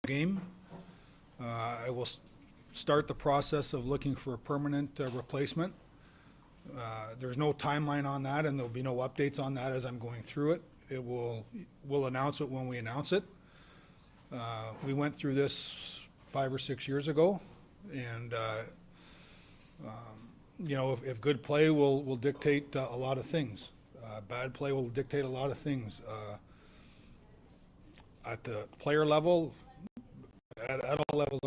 game. I will start the process of looking for a permanent replacement. There's no timeline on that, and there'll be no updates on that as I'm going through it. We'll announce it when we announce it. We went through this 5 or 6 years ago, and you know, if good play will dictate a lot of things. Bad play will dictate a lot of things. At the player level, at all levels.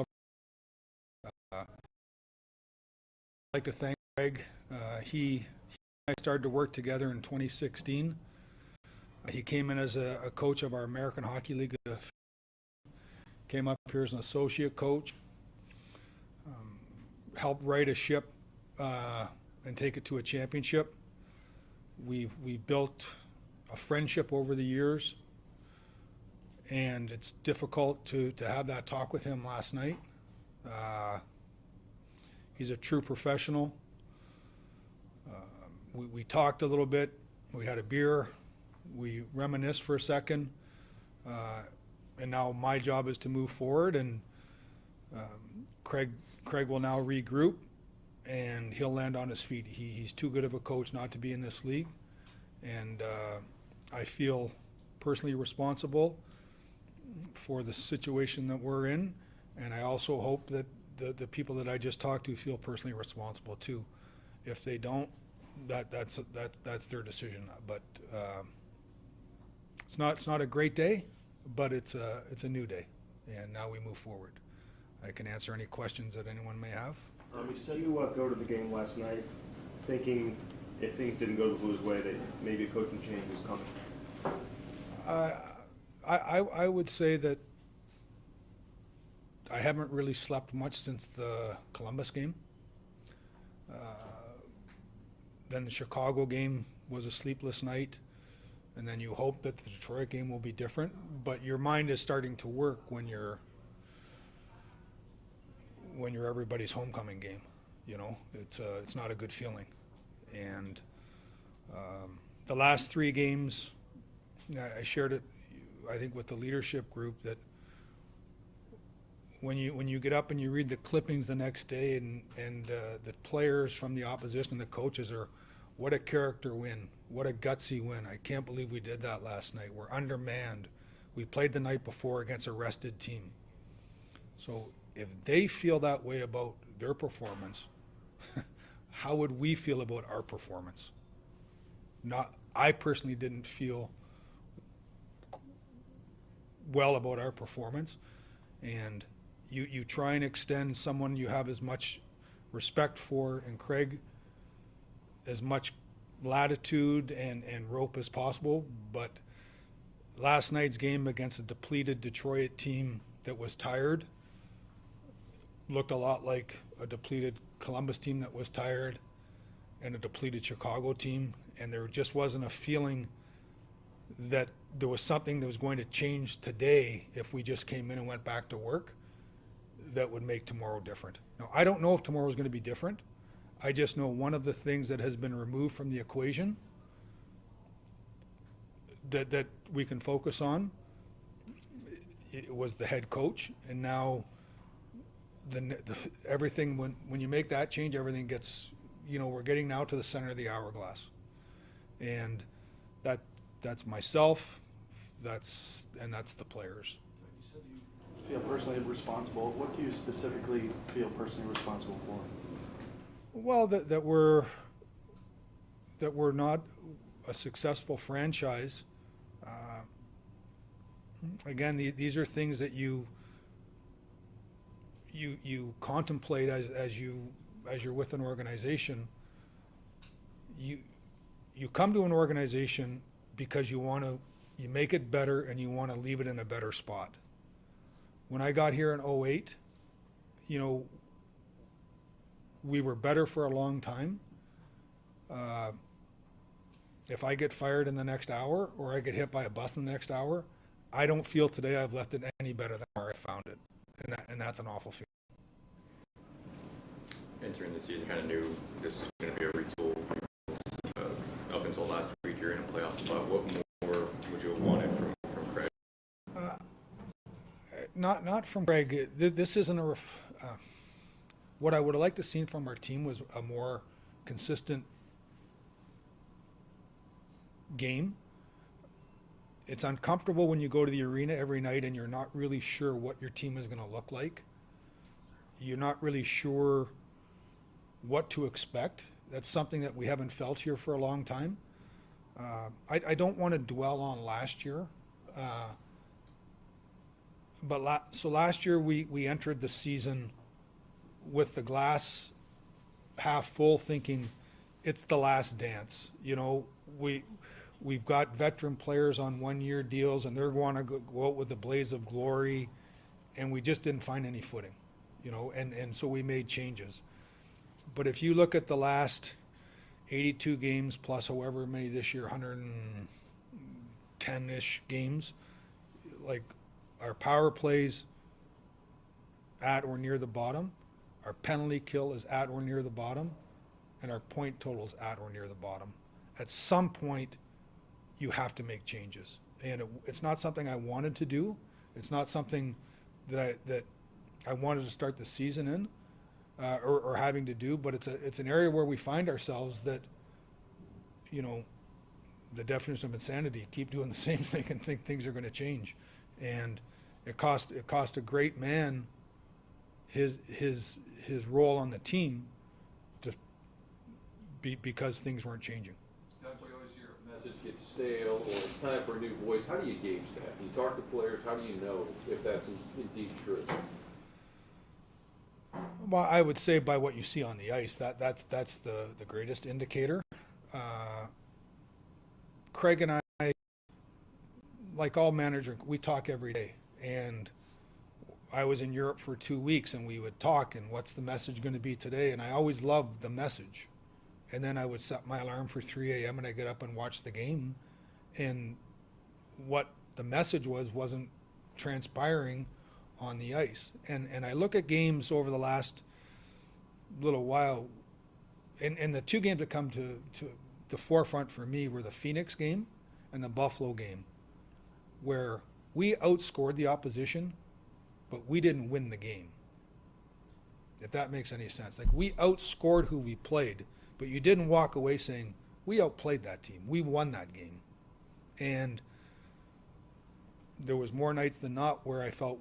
I'd like to thank Craig. He and I started to work together in 2016. He came in as a coach of our American Hockey League. Came up here as an associate coach. Helped right a ship and take it to a championship. We built a friendship over the years, and it's difficult to have that talk with him last night. He's a true professional. We talked a little bit. We had a beer. We reminisced for a second. And now my job is to move forward, and Craig will now regroup, and he'll land on his feet. He's too good of a coach not to be in this league, and I feel personally responsible for the situation that we're in, and I also hope that the people that I just talked to feel personally responsible too. If they don't, that's their decision. But it's not a great day, but it's a new day, and now we move forward. I can answer any questions that anyone may have. You said you go to the game last night thinking if things didn't go the Blues' way that maybe a coaching change was coming. I would say that I haven't really slept much since the Columbus game. Then the Chicago game was a sleepless night, and then you hope that the Detroit game will be different. But your mind is starting to work when you're everybody's homecoming game. You know, it's not a good feeling. And the last 3 games, I shared it, I think, with the leadership group, that when you get up and you read the clippings the next day, and the players from the opposition, the coaches are, what a character win, what a gutsy win. I can't believe we did that last night. We're undermanned. We played the night before against a rested team. So if they feel that way about their performance, how would we feel about our performance? I personally didn't feel well about our performance, and you try and extend someone you have as much respect for, and Craig, as much latitude and rope as possible. But last night's game against a depleted Detroit team that was tired looked a lot like a depleted Columbus team that was tired, and a depleted Chicago team, and there just wasn't a feeling that there was something that was going to change today if we just came in and went back to work that would make tomorrow different. Now, I don't know if tomorrow is going to be different. I just know one of the things that has been removed from the equation that we can focus on, it was the head coach, and now everything, when you make that change, everything gets, we're getting now to the center of the hourglass, and that's myself, that's the players. You said you feel personally responsible. What do you specifically feel personally responsible for? Well, that we're not a successful franchise. Again, these are things that you contemplate as you're with an organization. You come to an organization because you make it better, and you want to leave it in a better spot. When I got here in 2008, we were better for a long time. If I get fired in the next hour, or I get hit by a bus in the next hour, I don't feel today I've left it any better than where I found it, and that's an awful feeling. Entering the season, kind of knew this was going to be a retool. Up until last week, you're in a playoff spot. What more would you have wanted from Craig? not from Craig. This isn't what I would have liked to seen from our team was a more consistent game. It's uncomfortable when you go to the arena every night and you're not really sure what your team is going to look like. You're not really sure what to expect. That's something that we haven't felt here for a long time. I don't want to dwell on last year. So last year we entered the season with the glass half full, thinking it's the last dance. You know, we've got veteran players on 1-year deals and they're going to go out with a blaze of glory, and we just didn't find any footing, you know, and so we made changes. But if you look at the last 82 games plus however many this year, 110-ish games, like our power plays at or near the bottom, our penalty kill is at or near the bottom, and our point total is at or near the bottom. At some point, you have to make changes. And it's not something I wanted to do. It's not something that I wanted to start the season in or having to do, but it's an area where we find ourselves that, you know, the definition of insanity, keep doing the same thing and think things are going to change. And it cost a great man his role on the team because things weren't changing. Doug, we always hear a message gets stale or it's time for a new voice. How do you gauge that? You talk to players, how do you know if that's indeed true? Well, I would say by what you see on the ice, that's the greatest indicator. Craig and I, like all managers, we talk every day. And I was in Europe for 2 weeks and we would talk and what's the message going to be today? And I always loved the message. And then I would set my alarm for 3 a.m. and I get up and watch the game. And what the message wasn't transpiring on the ice. And I look at games over the last little while, and the two games that come to the forefront for me were the Phoenix game and the Buffalo game, where we outscored the opposition, but we didn't win the game. If that makes any sense. Like, we outscored who we played, but you didn't walk away saying, we outplayed that team. We won that game. And there was more nights than not where I felt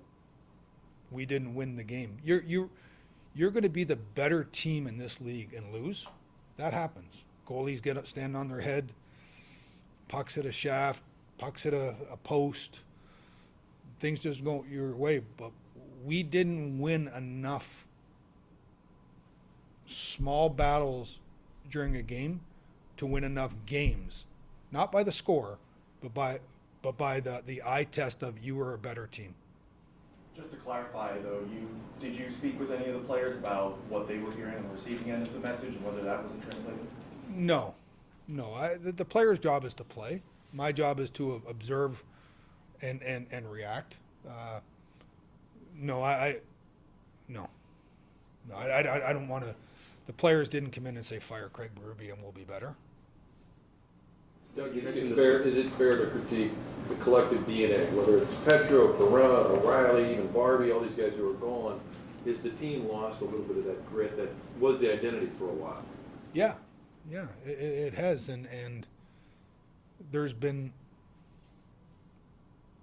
we didn't win the game. You're going to be the better team in this league and lose. That happens. Goalies get up, stand on their head. Pucks hit a shaft. Pucks hit a post. Things just go your way. But we didn't win enough small battles during a game to win enough games. Not by the score, but by the eye test of you were a better team. Just to clarify, though, did you speak with any of the players about what they were hearing on the receiving end of the message and whether that wasn't translated? No. The player's job is to play. My job is to observe and react. I don't want to. The players didn't come in and say fire Craig Berube and we'll be better. Doug, you mentioned is it fair to critique the collective DNA, whether it's Petro, Perra, O'Reilly, even Barbie, all these guys who are gone? Is the team lost a little bit of that grit that was the identity for a while? Yeah, it has, and there's been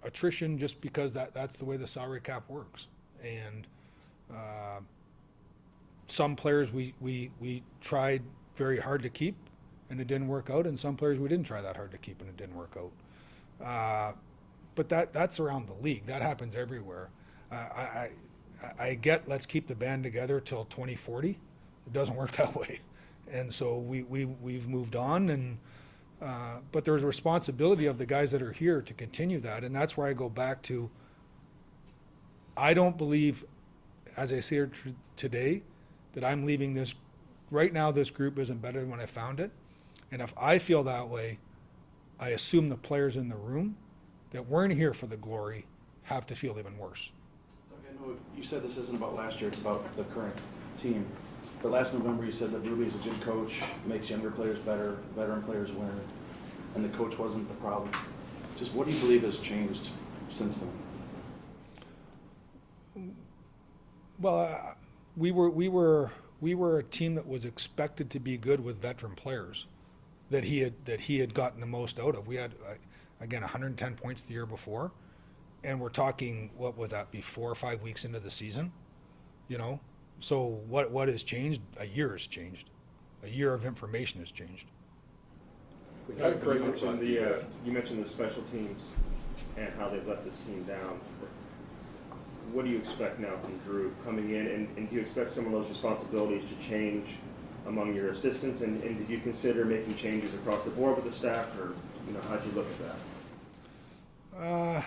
attrition just because that's the way the salary cap works, and some players we tried very hard to keep and it didn't work out, and some players we didn't try that hard to keep and it didn't work out. But that's around the league. That happens everywhere. I get let's keep the band together till 2040. It doesn't work that way, and so we've moved on. And but there's a responsibility of the guys that are here to continue that, and that's where I go back to. I don't believe, as I say today, that I'm leaving this. Right now, this group isn't better than when I found it. And if I feel that way, I assume the players in the room that weren't here for the glory have to feel even worse. Okay, no, you said this isn't about last year, it's about the current team. But last November you said that Berube is a good coach, makes younger players better, veteran players win, and the coach wasn't the problem. Just what do you believe has changed since then? Well, we were a team that was expected to be good with veteran players that he had gotten the most out of. We had again 110 points the year before, and we're talking, what would that be, 4 or 5 weeks into the season, you know? So what has changed? A year has changed. A year of information has changed. Craig, you mentioned the special teams and how they've let this team down. What do you expect now from Drew coming in, and do you expect some of those responsibilities to change among your assistants, and did you consider making changes across the board with the staff, or how'd you look at that?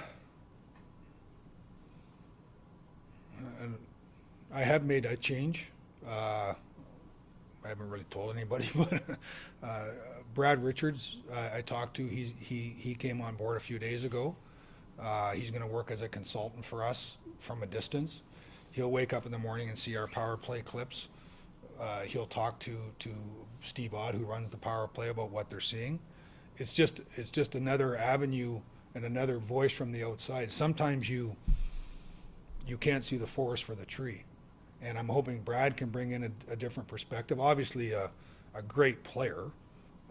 I have made a change. I haven't really told anybody, but Brad Richards, I talked to. He came on board a few days ago. He's going to work as a consultant for us from a distance. He'll wake up in the morning and see our power play clips. He'll talk to Steve Odd, who runs the power play, about what they're seeing. It's just another avenue and another voice from the outside. Sometimes you can't see the forest for the tree, and I'm hoping Brad can bring in a different perspective. Obviously, a great player,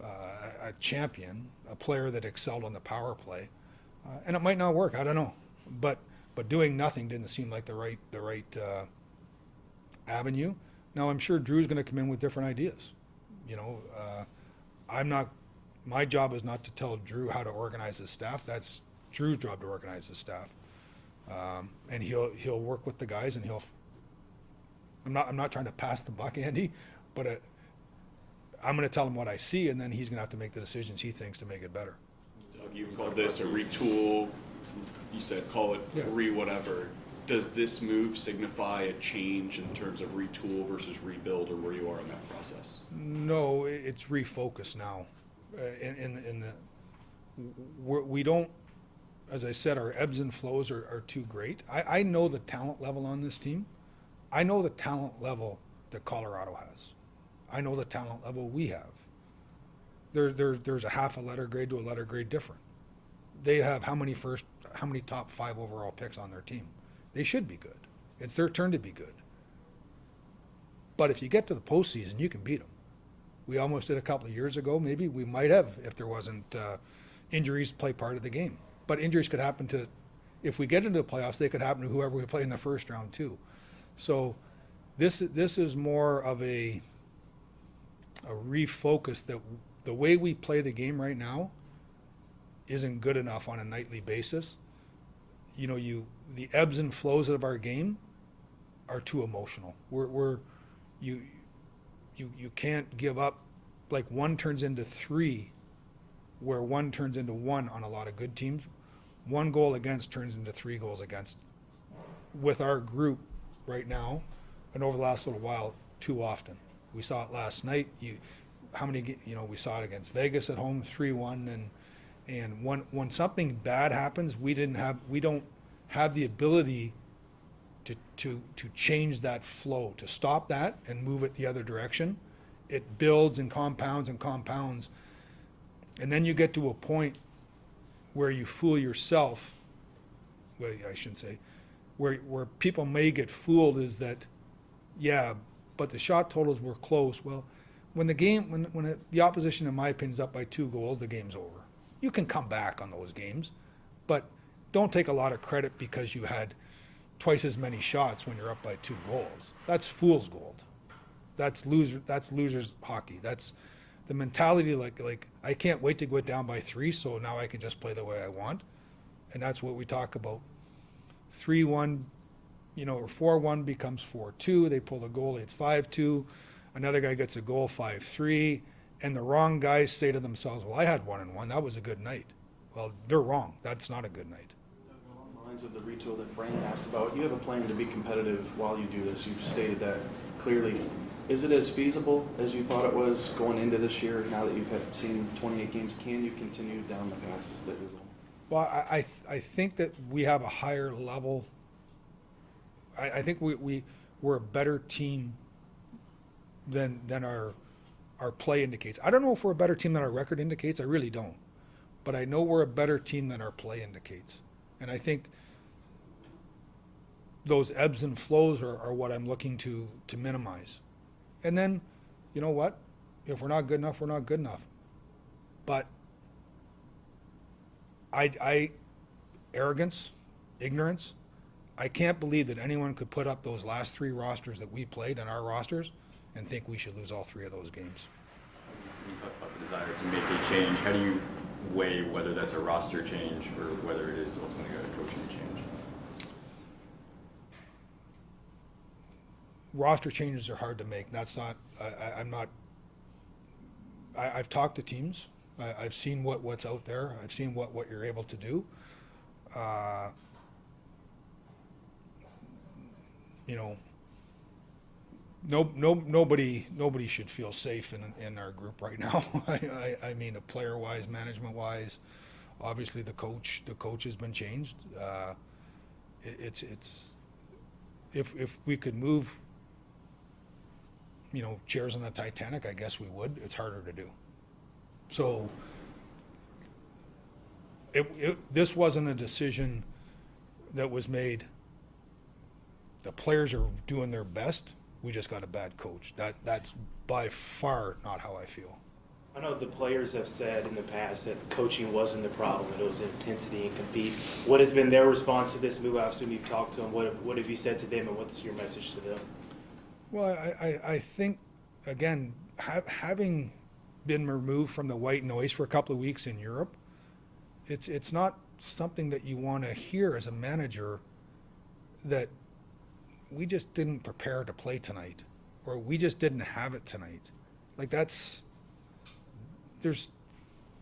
a champion, a player that excelled on the power play, and it might not work. I don't know, but doing nothing didn't seem like the right avenue. Now I'm sure Drew's going to come in with different ideas. My job is not to tell Drew how to organize his staff. That's Drew's job to organize his staff. And he'll work with the guys, and I'm not trying to pass the buck, Andy, but I'm going to tell him what I see, and then he's going to have to make the decisions he thinks to make it better. Doug, you called this a retool. You said call it whatever. Does this move signify a change in terms of retool versus rebuild, or where you are in that process? No, it's refocus now. We don't, as I said, our ebbs and flows are too great. I know the talent level on this team. I know the talent level that Colorado has. I know the talent level we have. There's a half a letter grade to a letter grade different. They have how many top 5 overall picks on their team? They should be good. It's their turn to be good. But if you get to the postseason, you can beat them. We almost did a couple of years ago. Maybe we might have if there wasn't injuries play part of the game. But injuries could happen to, if we get into the playoffs, they could happen to whoever we play in the first round too. So this is more of a refocus, that the way we play the game right now isn't good enough on a nightly basis. The ebbs and flows of our game are too emotional. You can't give up, like 1 turns into 3, where 1 turns into 1 on a lot of good teams. 1 goal against turns into 3 goals against. With our group right now, and over the last little while, too often. We saw it last night. We saw it against Vegas at home, 3-1, and when something bad happens, we don't have the ability to change that flow, to stop that and move it the other direction. It builds and compounds, and then you get to a point where you fool yourself. Well, I shouldn't say. Where people may get fooled is that, but the shot totals were close. Well, when the opposition, in my opinion, is up by 2 goals, the game's over. You can come back on those games, but don't take a lot of credit because you had twice as many shots when you're up by 2 goals. That's fool's gold. That's losers hockey. That's the mentality, like I can't wait to go down by 3, so now I can just play the way I want. And that's what we talk about. 3-1, or 4-1 becomes 4-2. They pull the goalie, it's 5-2. Another guy gets a goal, 5-3. And the wrong guys say to themselves, well, I had 1-1. That was a good night. Well, they're wrong. That's not a good night. Along the lines of the retool that Brandon asked about, you have a plan to be competitive while you do this. You've stated that clearly. Is it as feasible as you thought it was going into this year, now that you've seen 28 games? Can you continue down the path that you're going? Well, I think that we have a higher level. I think we're a better team than our play indicates. I don't know if we're a better team than our record indicates. I really don't. But I know we're a better team than our play indicates. And I think those ebbs and flows are what I'm looking to minimize. And then, you know what? If we're not good enough, we're not good enough. But arrogance, ignorance, I can't believe that anyone could put up those last 3 rosters that we played in our rosters and think we should lose all 3 of those games. When you talk about the desire to make a change, how do you weigh whether that's a roster change or whether it is ultimately a coaching change? Roster changes are hard to make. That's not, I've talked to teams. I've seen what's out there. I've seen what you're able to do. You know, nobody should feel safe in our group right now. I mean, player-wise, management-wise, obviously the coach has been changed. It's if we could move, you know, chairs on the Titanic, I guess we would. It's harder to do. So this wasn't a decision that was made. The players are doing their best. We just got a bad coach. That's by far not how I feel. I know the players have said in the past that coaching wasn't the problem, that it was intensity and compete. What has been their response to this move? I assume you've talked to them. What have you said to them, and what's your message to them? Well, I think, again, having been removed from the white noise for a couple of weeks in Europe, it's not something that you want to hear as a manager, that we just didn't prepare to play tonight, or we just didn't have it tonight. Like, there's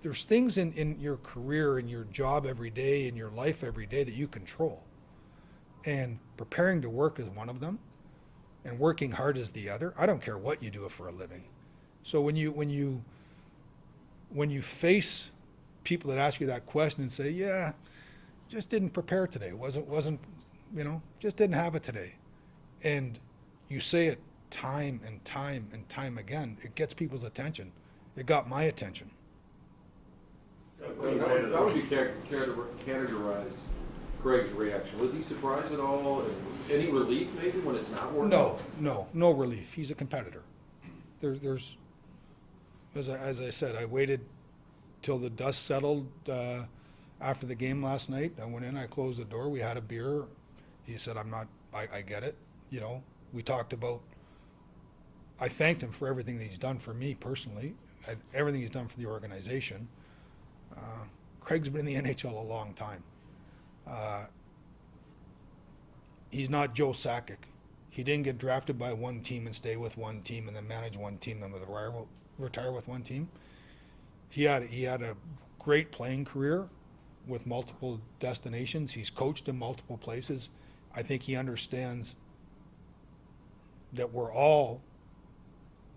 things in your career, in your job every day, in your life every day that you control. And preparing to work is one of them, and working hard is the other. I don't care what you do for a living. So when you face people that ask you that question and say, yeah, just didn't prepare today, wasn't you know, just didn't have it today, and you say it time and time and time again, it gets people's attention. It got my attention. How would you categorize Craig's reaction? Was he surprised at all? Any relief maybe when it's not working? No relief. He's a competitor. There's as I said, I waited till the dust settled after the game last night. I went in, I closed the door, we had a beer. He said, I get it. You know, we talked about, I thanked him for everything that he's done for me personally, everything he's done for the organization. Craig's been in the NHL a long time. He's not Joe Sakic. He didn't get drafted by one team and stay with one team and then manage one team and retire with one team. He had a great playing career with multiple destinations. He's coached in multiple places. I think he understands that we're all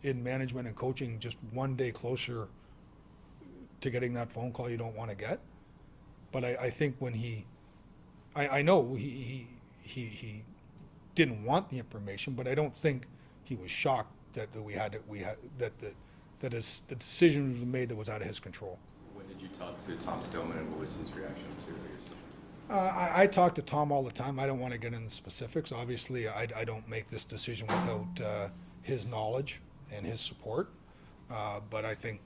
in management and coaching just one day closer to getting that phone call you don't want to get. But I think when I know he didn't want the information, but I don't think he was shocked that the decision was made that was out of his control. When did you talk to Tom Stillman, and what was his reaction to your decision? I talk to Tom all the time. I don't want to get into specifics. Obviously, I don't make this decision without his knowledge and his support. But I think,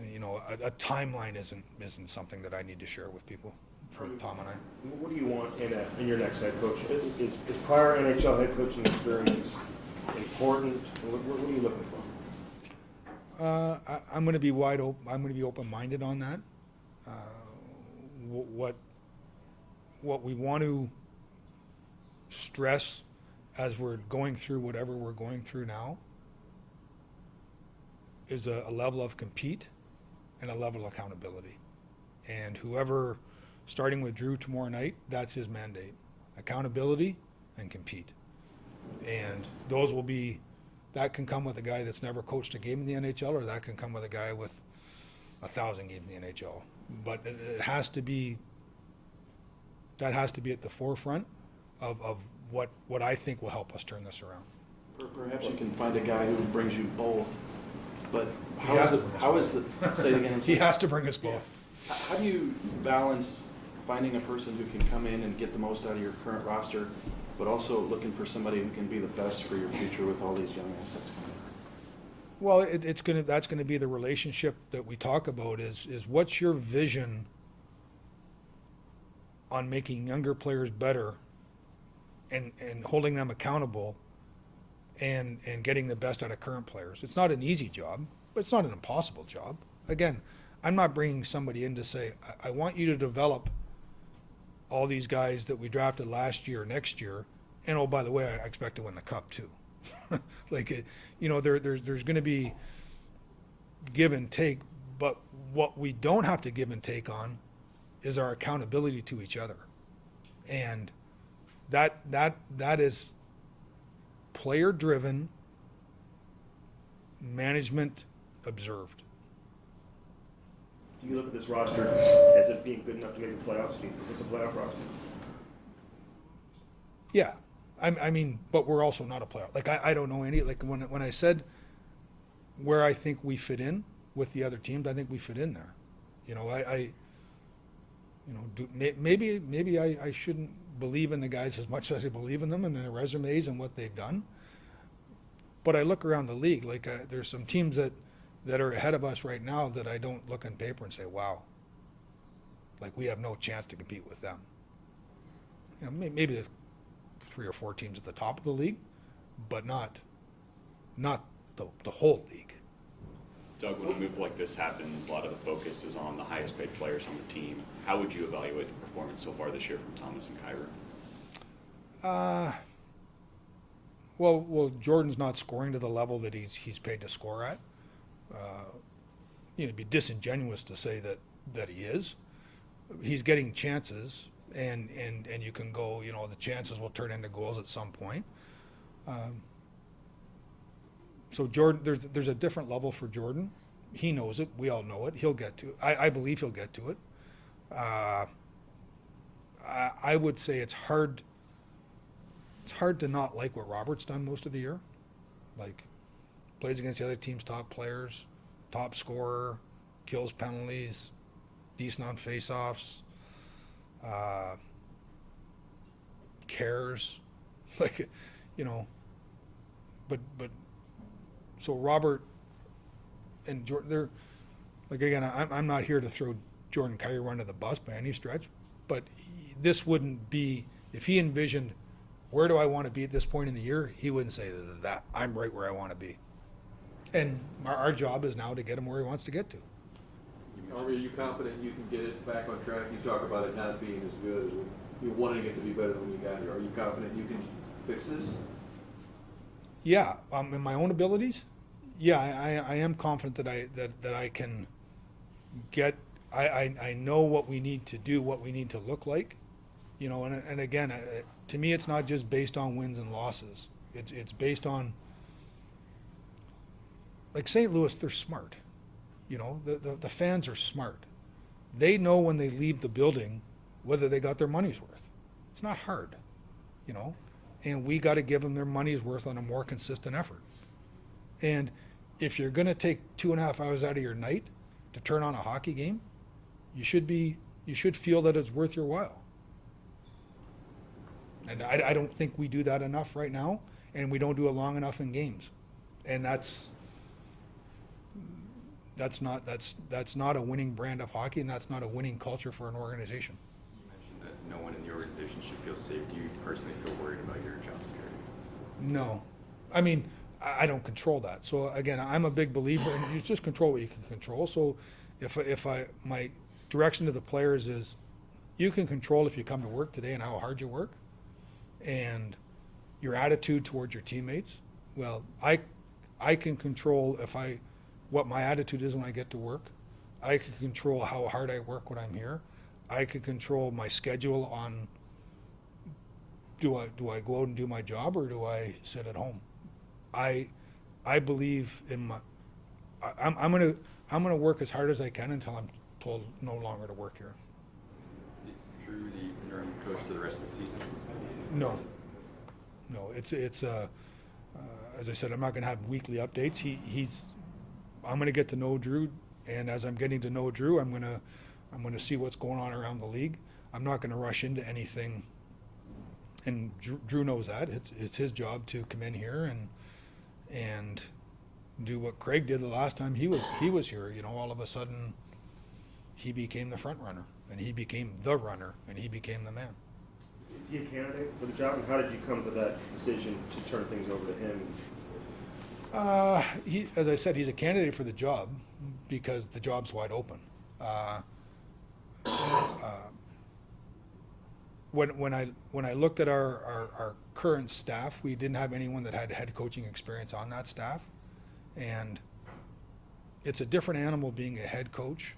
you know, a timeline isn't something that I need to share with people, for Tom and I. What do you want in your next head coach? Is prior NHL head coaching experience important? What are you looking for? I'm going to be wide open. I'm going to be open-minded on that. What we want to stress as we're going through whatever we're going through now is a level of compete and a level of accountability. And whoever, starting with Drew tomorrow night, that's his mandate: accountability and compete. And those will be. That can come with a guy that's never coached a game in the NHL, or that can come with a guy with 1,000 games in the NHL. But it has to be, that has to be at the forefront of what I think will help us turn this around. Perhaps you can find a guy who brings you both, but He has to bring us say it again? He has to bring us both. How do you balance finding a person who can come in and get the most out of your current roster but also looking for somebody who can be the best for your future with all these young assets coming. Well, that's gonna be the relationship that we talk about is what's your vision on making younger players better and holding them accountable and getting the best out of current players. It's not an easy job, but it's not an impossible job. Again, I'm not bringing somebody in to say, I want you to develop all these guys that we drafted last year, next year, and oh, by the way, I expect to win the cup too. Like, there's going to be give and take, but what we don't have to give and take on is our accountability to each other, and that is player driven, management observed. Do you look at this roster as it being good enough to make the playoffs? Is this a playoff roster? Yeah, I mean, but we're also not a playoff. Like I don't know any. Like when I said where I think we fit in with the other teams, I think we fit in there. Maybe I shouldn't believe in the guys as much as I believe in them and their resumes and what they've done. But I look around the league, like there's some teams that are ahead of us right now that I don't look on paper and say, wow, like we have no chance to compete with them. Maybe the 3 or 4 teams at the top of the league, but not the whole league. Doug, when a move like this happens, a lot of the focus is on the highest paid players on the team. How would you evaluate the performance so far this year from Thomas and Kyra? Well, Jordan's not scoring to the level that he's paid to score at. It'd be disingenuous to say that he is. He's getting chances, and you can go, the chances will turn into goals at some point. So Jordan, there's a different level for Jordan. He knows it. We all know it. He'll get to it. I believe he'll get to it. I would say it's hard to not like what Robert's done most of the year. Like, plays against the other team's top players, top scorer, kills penalties, decent on faceoffs, cares, like, but so Robert and Jordan, they're like, again, I'm not here to throw Jordan Kyrie under the bus by any stretch, but this wouldn't be, if he envisioned where do I want to be at this point in the year, he wouldn't say that I'm right where I want to be. And our job is now to get him where he wants to get to. Are you confident you can get it back on track? You talk about it not being as good. You wanting it to be better than when you got here. Are you confident you can fix this? Yeah, in my own abilities, yeah, I am confident that I can get. I know what we need to do, what we need to look like, and again, to me, it's not just based on wins and losses. It's based on, like St. Louis, they're smart. The fans are smart. They know when they leave the building whether they got their money's worth. It's not hard, and we got to give them their money's worth on a more consistent effort. And if you're going to take 2.5 hours out of your night to turn on a hockey game, you should feel that it's worth your while. And I don't think we do that enough right now, and we don't do it long enough in games. And that's not a winning brand of hockey, and that's not a winning culture for an organization. You mentioned that no one in the organization should feel safe. Do you personally feel worried about your job security? No. I mean, I don't control that. So again, I'm a big believer in you just control what you can control. So if my direction to the players is you can control if you come to work today and how hard you work and your attitude towards your teammates. Well, I can control what my attitude is when I get to work. I can control how hard I work when I'm here. I can control my schedule on do I go out and do my job or do I sit at home? I believe in I'm gonna work as hard as I can until I'm told no longer to work here. Is Drew the interim coach for the rest of the season? No, it's as I said, I'm not gonna have weekly updates. I'm gonna get to know Drew, and as I'm getting to know Drew, I'm gonna see what's going on around the league. I'm not gonna rush into anything and Drew knows that. It's his job to come in here and do what Craig did the last time he was here. You know, all of a sudden he became the front runner, and he became the runner, and he became the man. Is he a candidate for the job, and how did you come to that decision to turn things over to him? As I said, he's a candidate for the job because the job's wide open. When I looked at our current staff, we didn't have anyone that had head coaching experience on that staff, and it's a different animal being a head coach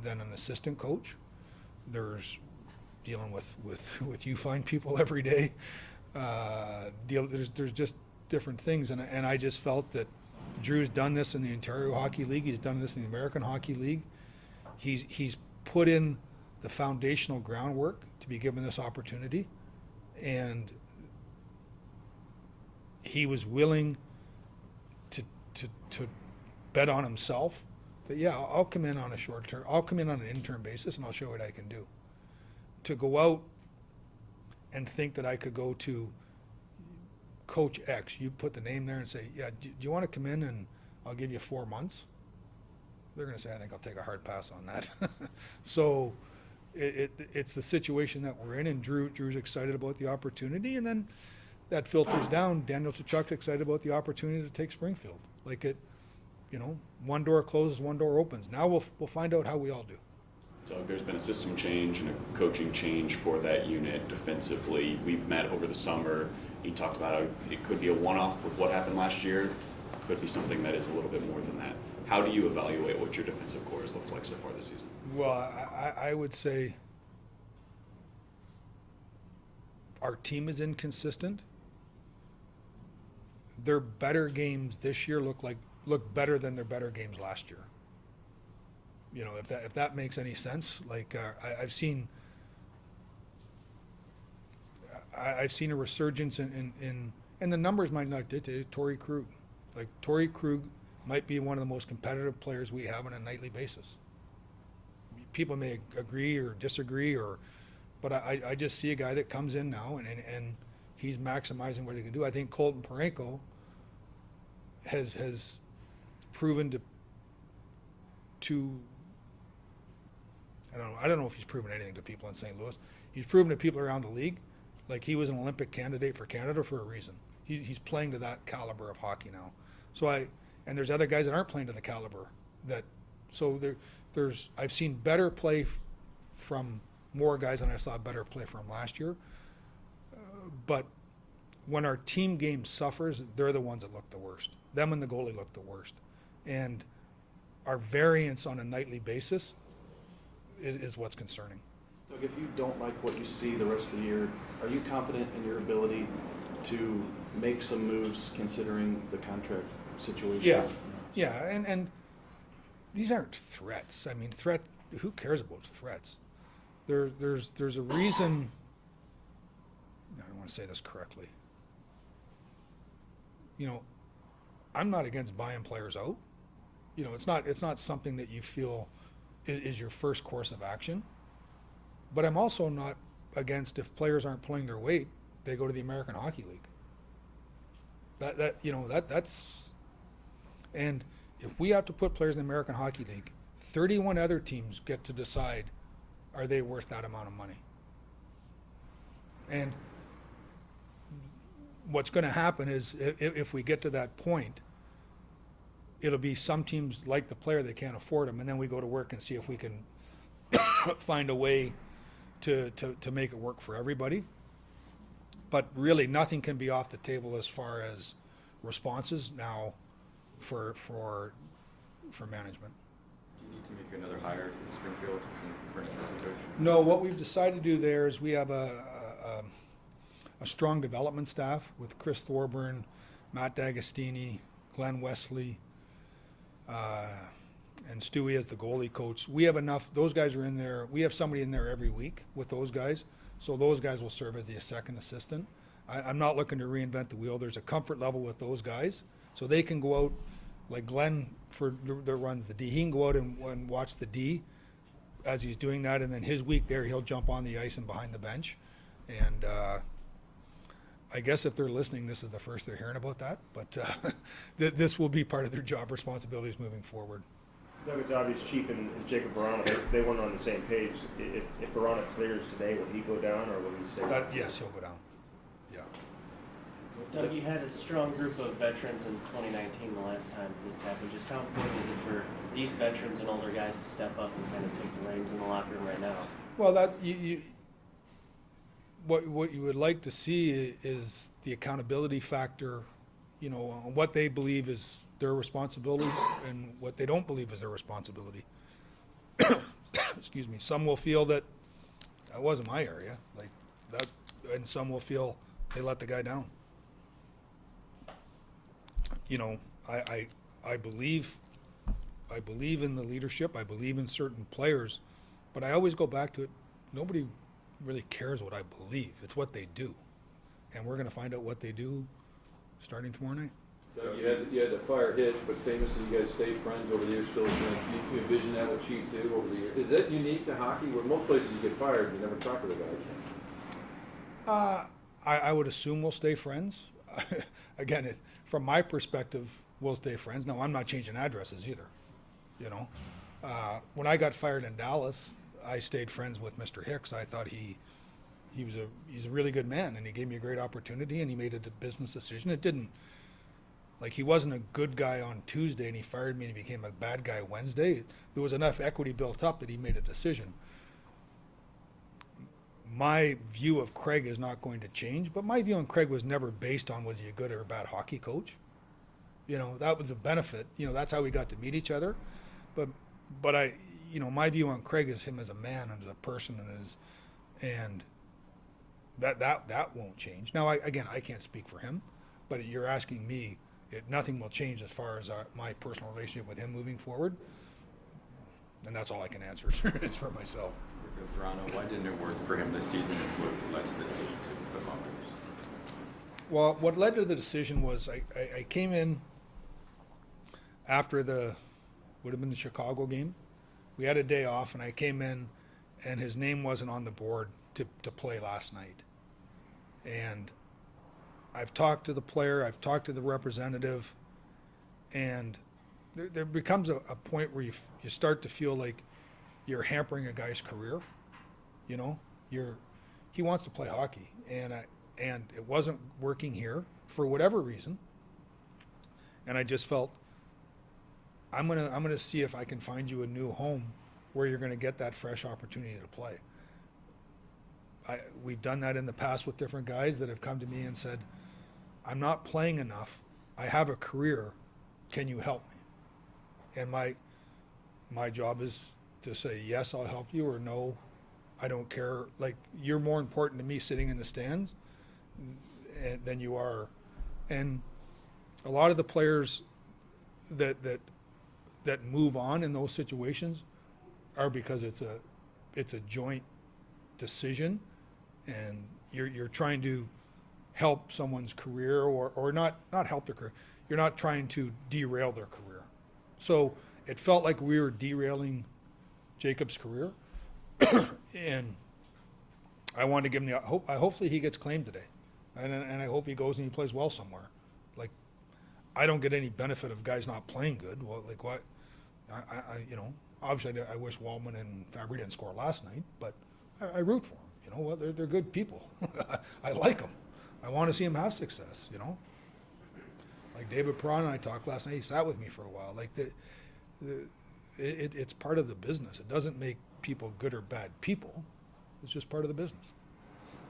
than an assistant coach. There's dealing with you find people every day. There's just different things, and I just felt that Drew's done this in the Ontario Hockey League. He's done this in the American Hockey League. He's put in the foundational groundwork to be given this opportunity, and he was willing to bet on himself that, yeah, I'll come in on a short term, I'll come in on an interim basis, and I'll show what I can do. To go out and think that I could go to Coach X, you put the name there and say, yeah, do you want to come in and I'll give you 4 months? They're going to say, I think I'll take a hard pass on that. So it's the situation that we're in, and Drew's excited about the opportunity, and then that filters down. Daniel Tkachuk's excited about the opportunity to take Springfield. Like it, you know, one door closes, one door opens. Now we'll find out how we all do. So there's been a system change and a coaching change for that unit defensively. We've met over the summer. He talked about how it could be a one-off with what happened last year. It could be something that is a little bit more than that. How do you evaluate what your defensive core has looked like so far this season? Well, I would say our team is inconsistent. Their better games this year look better than their better games last year. You know, if that makes any sense. Like I've seen a resurgence in and the numbers might not dictate. Torrey Krug, like Torrey Krug, might be one of the most competitive players we have on a nightly basis. People may agree or disagree, but I just see a guy that comes in now and he's maximizing what he can do. I think Colton Parayko has proven to I don't know if he's proven anything to people in St. Louis. He's proven to people around the league, like he was an Olympic candidate for Canada for a reason. He's playing to that caliber of hockey now. So and there's other guys that aren't playing to the caliber that. So there's I've seen better play from more guys than I saw better play from last year. But when our team game suffers, they're the ones that look the worst. Them and the goalie look the worst. And our variance on a nightly basis is what's concerning. Doug, if you don't like what you see the rest of the year, are you confident in your ability to make some moves considering the contract situation? Yeah, and these aren't threats. I mean, who cares about threats? There's a reason. I want to say this correctly. You know, I'm not against buying players out. You know, it's not something that you feel is your first course of action. But I'm also not against if players aren't pulling their weight, they go to the American Hockey League. That's and if we have to put players in the American Hockey League, 31 other teams get to decide, are they worth that amount of money? And what's going to happen is if we get to that point, it'll be some teams like the player, they can't afford him, and then we go to work and see if we can find a way to make it work for everybody. But really, nothing can be off the table as far as responses now for management. Do you need to make another hire in Springfield for an assistant coach? No, what we've decided to do there is we have a strong development staff with Chris Thorburn, Matt D'Agostini, Glenn Wesley, and Stewie as the goalie coach. We have enough, those guys are in there, we have somebody in there every week with those guys, so those guys will serve as the second assistant. I'm not looking to reinvent the wheel. There's a comfort level with those guys, so they can go out, like Glenn that runs the D, he can go out and watch the D as he's doing that, and then his week there, he'll jump on the ice and behind the bench. And I guess if they're listening, this is the first they're hearing about that, but this will be part of their job responsibilities moving forward. Doug, it's obvious Chief and Jacob Verano, they weren't on the same page. If Verano clears today, will he go down or will he stay? Yes, he'll go down. Yeah. Doug, you had a strong group of veterans in 2019 the last time this happened. Just how important is it for these veterans and older guys to step up and kind of take the reins in the locker room right now? Well, what you would like to see is the accountability factor, you know, on what they believe is their responsibility and what they don't believe is their responsibility. Excuse me. Some will feel that wasn't my area, like that, and some will feel they let the guy down. You know, I believe in the leadership. I believe in certain players, but I always go back to it. Nobody really cares what I believe. It's what they do, and we're going to find out what they do starting tomorrow night. Doug, you had the fire hitch, but famously you guys stayed friends over the years. Still, you envision that with Chief too over the years. Is that unique to hockey? Where most places you get fired, you never talk to the guy. I would assume we'll stay friends. Again, from my perspective, we'll stay friends. No, I'm not changing addresses either. You know, when I got fired in Dallas, I stayed friends with Mr. Hicks. I thought he's a really good man, and he gave me a great opportunity, and he made a business decision. It didn't, like, he wasn't a good guy on Tuesday, and he fired me, and he became a bad guy Wednesday. There was enough equity built up that he made a decision. My view of Craig is not going to change, but my view on Craig was never based on was he a good or a bad hockey coach. You know, that was a benefit. You know, that's how we got to meet each other. But I, you know, my view on Craig is him as a man and as a person, and that won't change. Now, I can't speak for him, but you're asking me. Nothing will change as far as my personal relationship with him moving forward, and that's all I can answer is for myself. With Verano, why didn't it work for him this season, and what led to the decision to put him on waivers? Well, what led to the decision was I came in after would have been the Chicago game. We had a day off, and I came in, and his name wasn't on the board to play last night. And I've talked to the player, I've talked to the representative, and there becomes a point where you start to feel like you're hampering a guy's career. You know, he wants to play hockey, and it wasn't working here for whatever reason. And I just felt I'm gonna see if I can find you a new home where you're gonna get that fresh opportunity to play. We've done that in the past with different guys that have come to me and said, I'm not playing enough. I have a career. Can you help me? And my job is to say, yes, I'll help you, or no, I don't care. Like, you're more important to me sitting in the stands than you are. And a lot of the players that move on in those situations are because it's a joint decision, and you're trying to help someone's career or not help their career. You're not trying to derail their career. So it felt like we were derailing Jacob's career, and I wanted to give him hopefully he gets claimed today, and I hope he goes and he plays well somewhere. Like, I don't get any benefit of guys not playing good. Well, like, what? I you know, obviously I wish Waldman and Fabry didn't score last night, but I root for them. You know what? They're good people. I like them. I want to see them have success. You know, like David Perron and I talked last night. He sat with me for a while. Like it's part of the business. It doesn't make people good or bad people. It's just part of the business.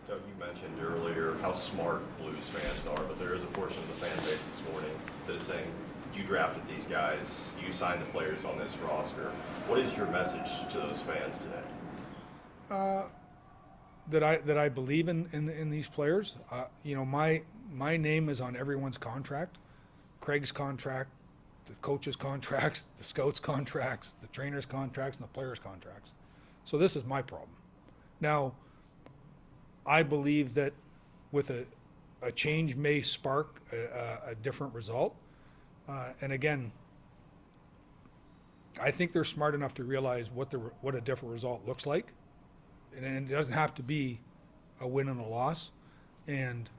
Doug, you mentioned earlier how smart Blues fans are, but there is a portion of the fan base this morning that is saying you drafted these guys, you signed the players on this roster. What is your message to those fans today? That I believe in these players. You know, my name is on everyone's contract, Craig's contract, the coaches' contracts, the scouts' contracts, the trainers' contracts, and the players' contracts. So this is my problem. Now, I believe that with a change may spark a different result. And again, I think they're smart enough to realize what a different result looks like. And it doesn't have to be a win and a loss. And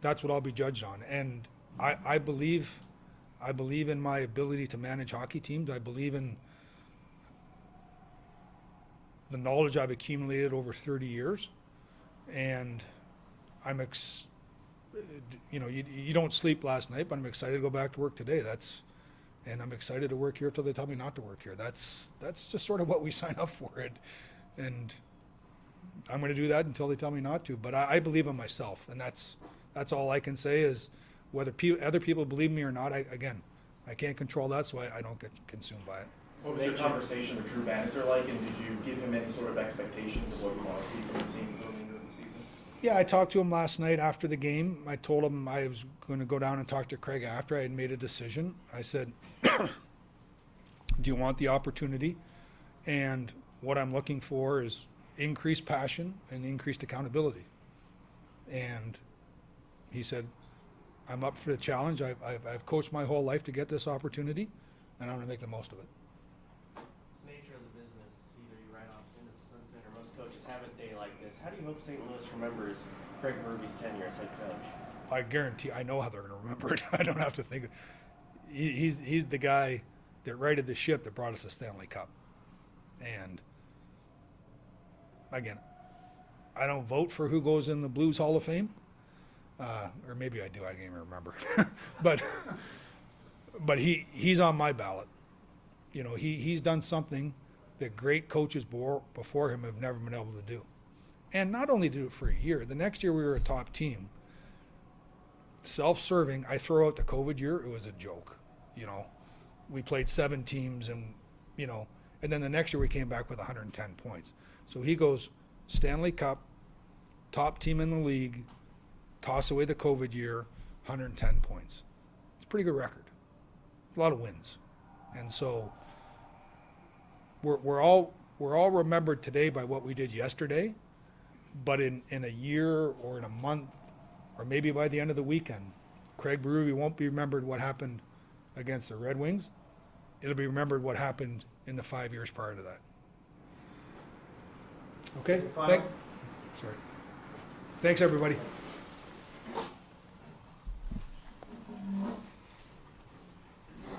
that's what I'll be judged on. And I believe in my ability to manage hockey teams. I believe in the knowledge I've accumulated over 30 years. And you don't sleep last night, but I'm excited to go back to work today. And I'm excited to work here till they tell me not to work here. That's just sort of what we sign up for. And I'm going to do that until they tell me not to. But I believe in myself, and that's all I can say is whether other people believe me or not. I can't control that, so I don't get consumed by it. What was your conversation with Drew Bannister like, and did you give him any sort of expectations of what you want to see from the team going into the season? Yeah, I talked to him last night after the game. I told him I was going to go down and talk to Craig after I had made a decision. I said, do you want the opportunity? And what I'm looking for is increased passion and increased accountability. And he said, I'm up for the challenge. I've coached my whole life to get this opportunity, and I'm going to make the most of it. It's the nature of the business. Either you ride off into the sunset, or most coaches have a day like this. How do you hope St. Louis remembers Craig Berube's tenure as head coach? I guarantee I know how they're going to remember it. I don't have to think. He's the guy that righted the ship that brought us a Stanley Cup. And again, I don't vote for who goes in the Blues Hall of Fame. Or maybe I do, I can't even remember. but he's on my ballot. You know, he's done something that great coaches before him have never been able to do. And not only do it for a year, the next year we were a top team. Self-serving, I throw out the COVID year, it was a joke. You know, we played 7 teams and then the next year we came back with 110 points. So he goes Stanley Cup, top team in the league, toss away the COVID year, 110 points. It's a pretty good record. It's a lot of wins. And so we're all remembered today by what we did yesterday, but in a year or in a month or maybe by the end of the weekend, Craig Berube won't be remembered what happened against the Red Wings. It'll be remembered what happened in the 5 years prior to that. Okay? Thanks, everybody.